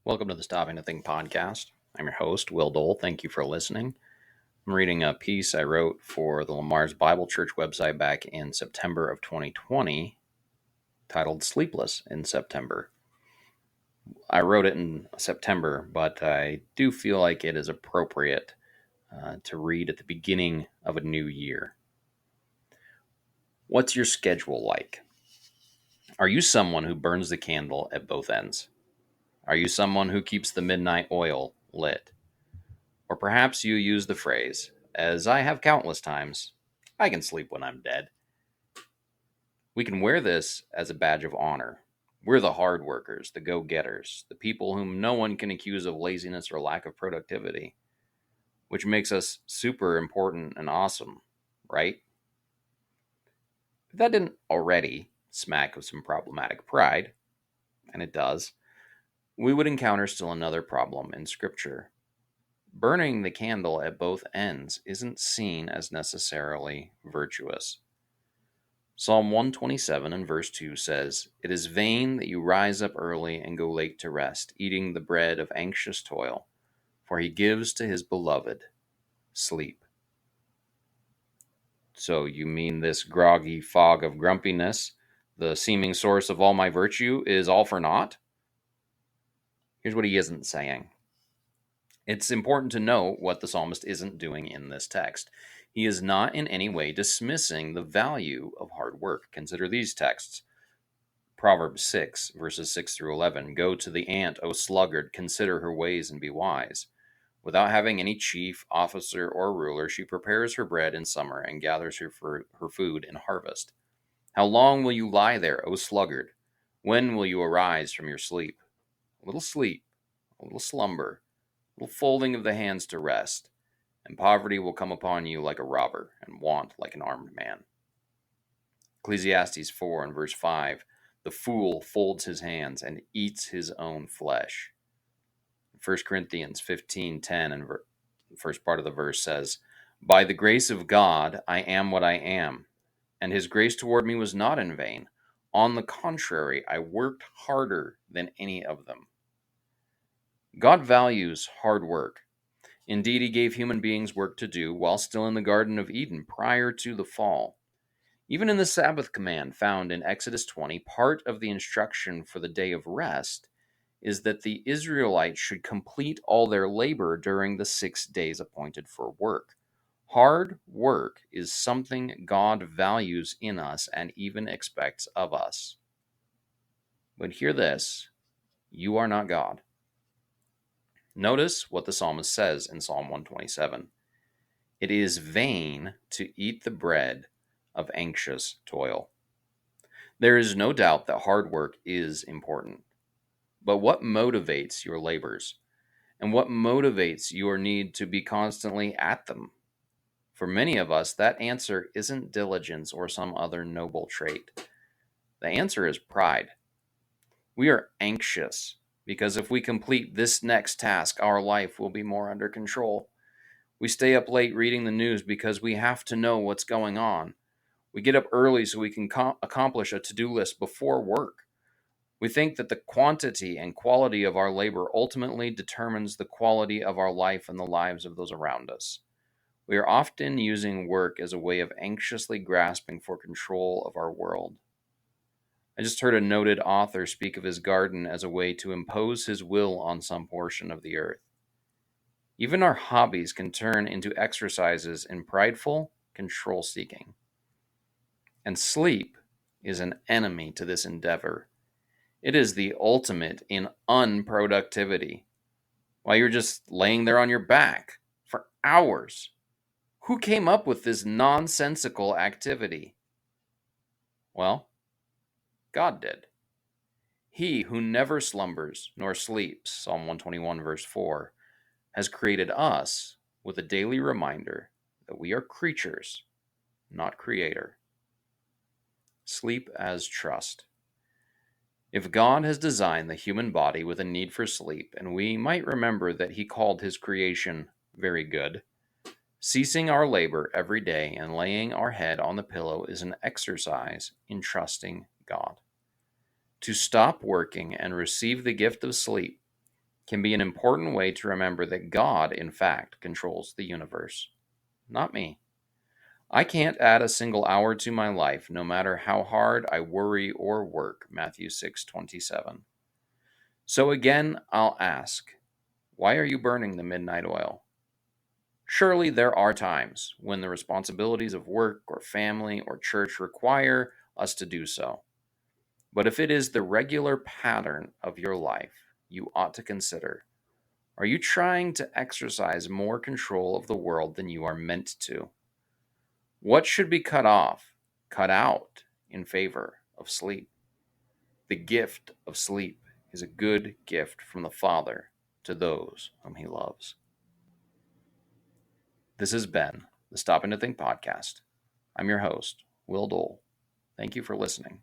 Welcome to the Stopping to Think podcast. I'm your host, Will Dole. Thank you for listening. I'm reading a piece I wrote for the Lamar's Bible Church website back in September of 2020 titled Sleepless in September. I wrote it in September, but I do feel like it is appropriate to read at the beginning of a new year. What's your schedule like? Are you someone who burns the candle at both ends? Are you someone who keeps the midnight oil lit? Or perhaps you use the phrase, as I have countless times, I can sleep when I'm dead. We can wear this as a badge of honor. We're the hard workers, the go-getters, the people whom no one can accuse of laziness or lack of productivity, which makes us super important and awesome, right? If that didn't already smack of some problematic pride, and it does, we would encounter still another problem in Scripture. Burning the candle at both ends isn't seen as necessarily virtuous. Psalm 127 and verse 2 says, "It is vain that you rise up early and go late to rest, eating the bread of anxious toil, for he gives to his beloved sleep." So you mean this groggy fog of grumpiness, the seeming source of all my virtue, is all for naught? Here's what he isn't saying. It's important to know what the psalmist isn't doing in this text. He is not in any way dismissing the value of hard work. Consider these texts. Proverbs 6, verses 6 through 11. "Go to the ant, O sluggard, consider her ways and be wise. Without having any chief, officer, or ruler, she prepares her bread in summer and gathers her food in harvest. How long will you lie there, O sluggard? When will you arise from your sleep? A little sleep, a little slumber, a little folding of the hands to rest, and poverty will come upon you like a robber, and want like an armed man." Ecclesiastes 4 and verse 5, "The fool folds his hands and eats his own flesh." 1 Corinthians 15:10 and the first part of the verse says, "By the grace of God I am what I am, and his grace toward me was not in vain. On the contrary, I worked harder than any of them." God values hard work. Indeed, he gave human beings work to do while still in the Garden of Eden prior to the fall. Even in the Sabbath command found in Exodus 20, part of the instruction for the day of rest is that the Israelites should complete all their labor during the 6 days appointed for work. Hard work is something God values in us and even expects of us. But hear this, you are not God. Notice what the psalmist says in Psalm 127. "It is vain to eat the bread of anxious toil." There is no doubt that hard work is important. But what motivates your labors? And what motivates your need to be constantly at them? For many of us, that answer isn't diligence or some other noble trait. The answer is pride. We are anxious because if we complete this next task, our life will be more under control. We stay up late reading the news because we have to know what's going on. We get up early so we can accomplish a to-do list before work. We think that the quantity and quality of our labor ultimately determines the quality of our life and the lives of those around us. We are often using work as a way of anxiously grasping for control of our world. I just heard a noted author speak of his garden as a way to impose his will on some portion of the earth. Even our hobbies can turn into exercises in prideful control seeking. And sleep is an enemy to this endeavor. It is the ultimate in unproductivity. While you're just laying there on your back for hours. Who came up with this nonsensical activity? Well, God did. He who never slumbers nor sleeps, Psalm 121 verse 4, has created us with a daily reminder that we are creatures, not creator. Sleep as trust. If God has designed the human body with a need for sleep, and we might remember that he called his creation very good, ceasing our labor every day and laying our head on the pillow is an exercise in trusting God. To stop working and receive the gift of sleep can be an important way to remember that God, in fact, controls the universe, not me. I can't add a single hour to my life, no matter how hard I worry or work. Matthew 6:27. So again, I'll ask, why are you burning the midnight oil? Surely there are times when the responsibilities of work or family or church require us to do so. But if it is the regular pattern of your life, you ought to consider, are you trying to exercise more control of the world than you are meant to? What should be cut off, cut out in favor of sleep? The gift of sleep is a good gift from the Father to those whom he loves. This has been the Stopping to Think podcast. I'm your host, Will Dole. Thank you for listening.